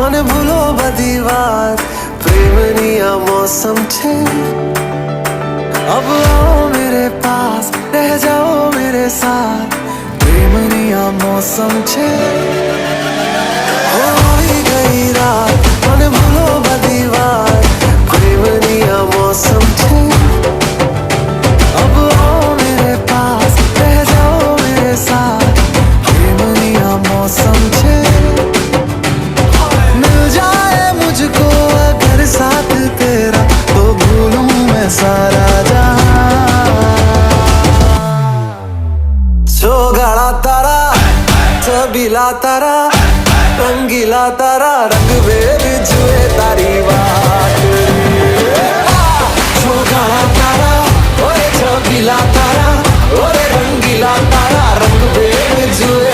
મને ભૂલો બધી વાત પ્રેમની આ મૌસમ છે अब आओ मेरे पास रह जाओ मेरे साथ प्रेमनी आ मौसम छे होई गई रात મને ભૂલો બધી વાત प्रेमनी आ मौसम छे अब आओ मेरे पास रह जाओ मेरे साथ प्रेमनी आ मौसम छे मिल जाए मुझको अगर साथ तेरा तो भूलूं मैं सारा गाड़ा तारा छबीला तारा रंगीला तारा रंग बेर जुए तारी बात गाड़ा तारा ओए छबीला तारा